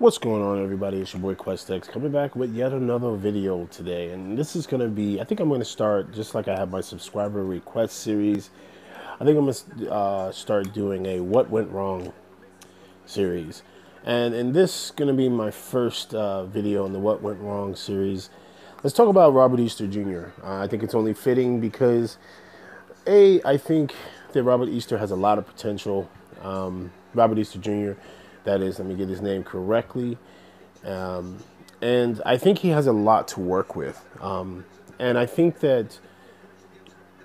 What's going on, everybody? It's your boy QuestX coming back with yet another video today. And this is going to be, I think I'm going to start just like I have my subscriber request series. I think I'm going to start doing a What Went Wrong series. And this is going to be my first video in the What Went Wrong series. Let's talk about Robert Easter Jr. I think it's only fitting because, I think that Robert Easter has a lot of potential. Robert Easter Jr., that is, let me get his name correctly. And I think he has a lot to work with. And I think that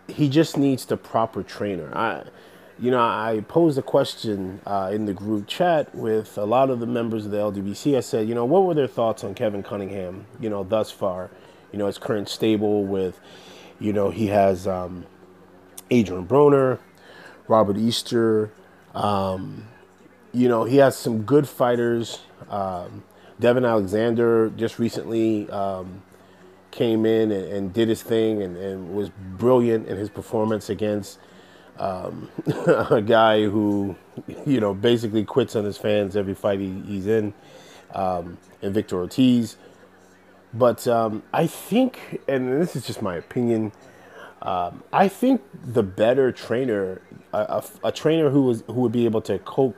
he just needs the proper trainer. I posed a question in the group chat with a lot of the members of the LDBC. I said, what were their thoughts on Kevin Cunningham, thus far, his current stable with, he has Adrian Broner, Robert Easter. He has some good fighters. Devin Alexander just recently came in and did his thing and was brilliant in his performance against a guy who, basically quits on his fans every fight he's in, and Victor Ortiz. But I think, and this is just my opinion, I think the better trainer, a trainer who would be able to coax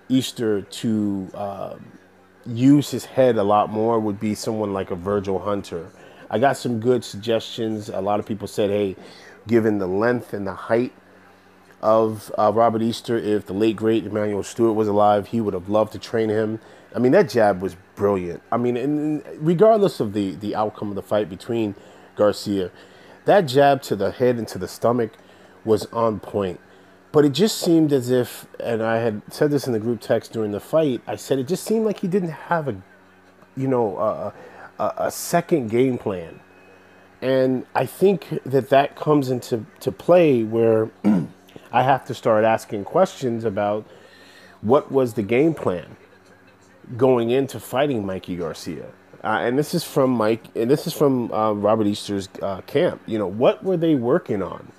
Easter to use his head a lot more would be someone like a Virgil Hunter. I got some good suggestions. A lot of people said, hey, given the length and the height of Robert Easter, if the late great Emmanuel Stewart was alive, he would have loved to train him. I mean, that jab was brilliant. I mean, and regardless of the outcome of the fight between Garcia, that jab to the head and to the stomach was on point. But it just seemed as if, and I had said this in the group text during the fight, I said it just seemed like he didn't have a second game plan. And I think that comes into play where I have to start asking questions about what was the game plan going into fighting Mikey Garcia. And this is from Robert Easter's camp. What were they working on?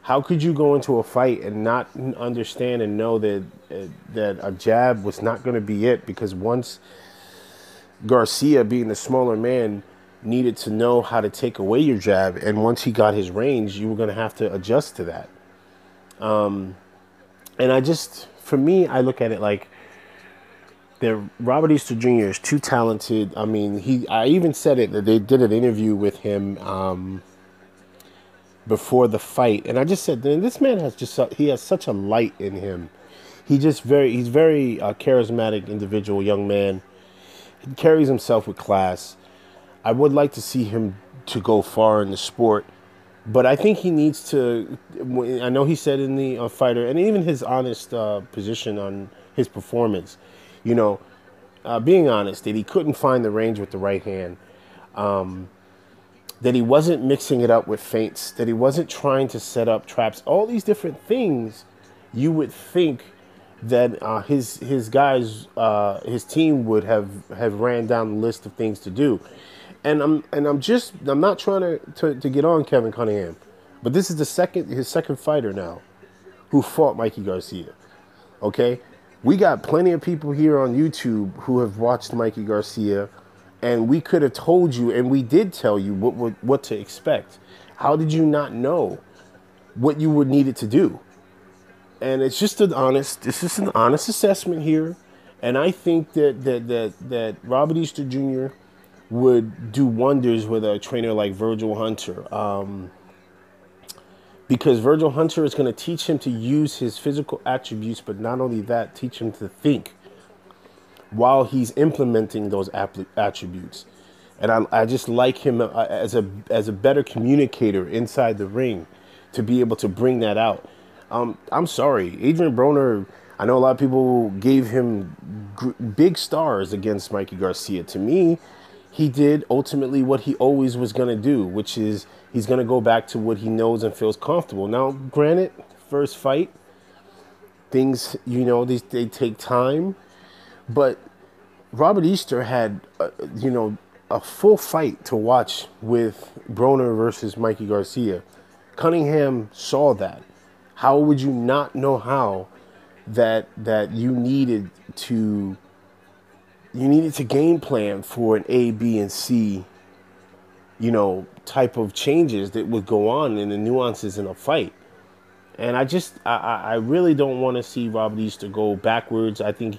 How could you go into a fight and not understand and know that a jab was not going to be it? Because once Garcia, being the smaller man, needed to know how to take away your jab, and once he got his range, you were going to have to adjust to that. And for me, I look at it like Robert Easter Jr. is too talented. I mean, I even said it that they did an interview with him before the fight, and I just said, this man he has such a light in him. He's very charismatic individual, young man. He carries himself with class. I would like to see him to go far in the sport, but I think he needs to. I know he said in the fighter, and even his honest position on his performance, being honest, that he couldn't find the range with the right hand, that he wasn't mixing it up with feints, that he wasn't trying to set up traps, all these different things you would think that his guys, his team would have ran down the list of things to do. And I'm not trying to get on Kevin Cunningham, but this is his second fighter now who fought Mikey Garcia. Okay? We got plenty of people here on YouTube who have watched Mikey Garcia, and we could have told you, and we did tell you what to expect. How did you not know what you would need it to do? And it's just an honest assessment here. And I think that Robert Easter Jr. would do wonders with a trainer like Virgil Hunter. Because Virgil Hunter is going to teach him to use his physical attributes, but not only that, teach him to think while he's implementing those attributes. And I just like him as a better communicator inside the ring to be able to bring that out. I'm sorry, Adrian Broner, I know a lot of people gave him big stars against Mikey Garcia. To me, he did ultimately what he always was going to do, which is he's going to go back to what he knows and feels comfortable. Now, granted, first fight, things, they take time. But Robert Easter had, a full fight to watch with Broner versus Mikey Garcia. Cunningham saw that. How would you not know how that you needed to game plan for an A, B, and C, type of changes that would go on in the nuances in a fight. And I really don't want to see Robert Easter go backwards. I think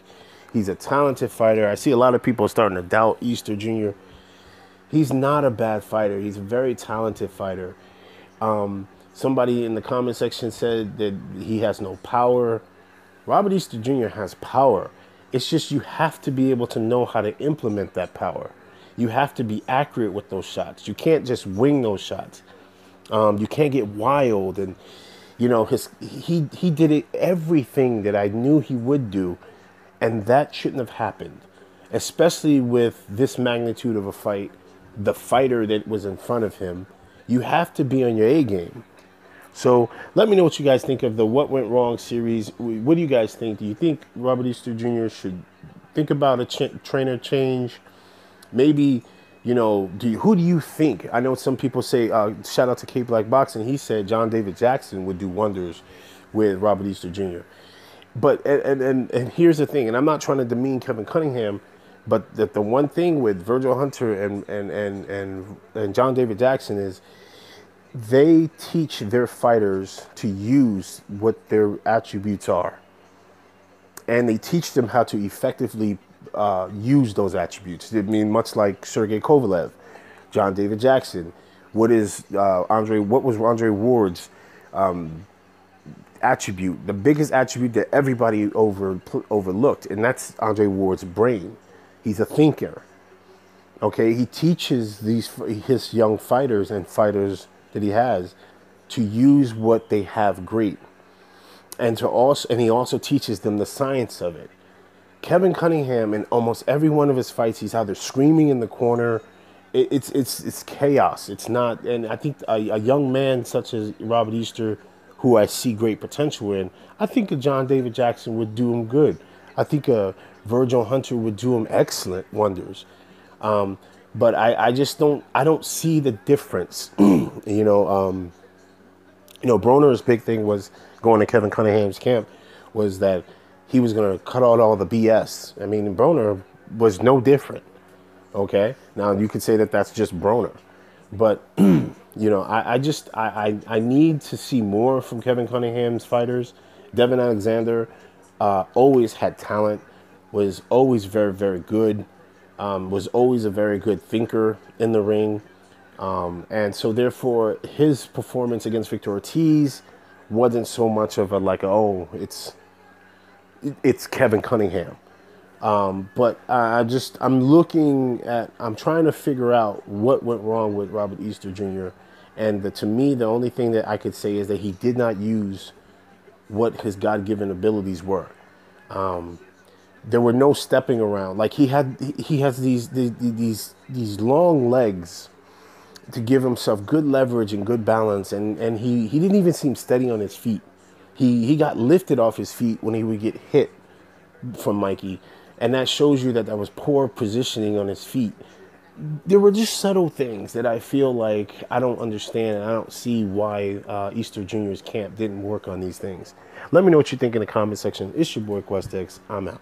he's a talented fighter. I see a lot of people starting to doubt Easter Jr. He's not a bad fighter. He's a very talented fighter. Somebody in the comment section said that he has no power. Robert Easter Jr. has power. It's just you have to be able to know how to implement that power. You have to be accurate with those shots. You can't just wing those shots. You can't get wild. And, he did everything that I knew he would do. And that shouldn't have happened, especially with this magnitude of a fight, the fighter that was in front of him. You have to be on your A game. So let me know what you guys think of the What Went Wrong series. What do you guys think? Do you think Robert Easter Jr. should think about a trainer change? Maybe, who do you think? I know some people say, shout out to K Black Boxing. He said John David Jackson would do wonders with Robert Easter Jr. But, and here's the thing, and I'm not trying to demean Kevin Cunningham, but the one thing with Virgil Hunter and John David Jackson is they teach their fighters to use what their attributes are. And they teach them how to effectively use those attributes. I mean, much like Sergey Kovalev, John David Jackson. What was Andre Ward's attribute? The biggest attribute that everybody overlooked, and that's Andre Ward's brain. He's a thinker. Okay, he teaches his young fighters and fighters that he has to use what they have great, and he also teaches them the science of it. Kevin Cunningham, in almost every one of his fights, he's either screaming in the corner. It's chaos. It's not, and I think a young man such as Robert Easter, who I see great potential in, I think a John David Jackson would do him good. I think a Virgil Hunter would do him excellent wonders. But I don't see the difference. Broner's big thing was going to Kevin Cunningham's camp was that he was going to cut out all the BS. I mean, Broner was no different. Okay. Now you could say that that's just Broner, but I need to see more from Kevin Cunningham's fighters. Devin Alexander, always had talent, was always very, very good. Was always a very good thinker in the ring. And so therefore his performance against Victor Ortiz wasn't so much of it's Kevin Cunningham. But I'm trying to figure out what went wrong with Robert Easter Jr. And to me, the only thing that I could say is that he did not use what his God-given abilities were. There were no stepping around. Like he has these long legs to give himself good leverage and good balance, and he didn't even seem steady on his feet. He got lifted off his feet when he would get hit from Mikey, and that shows you that was poor positioning on his feet. There were just subtle things that I feel like I don't understand, and I don't see why Easter Jr.'s camp didn't work on these things. Let me know what you think in the comment section. It's your boy QuestX. I'm out.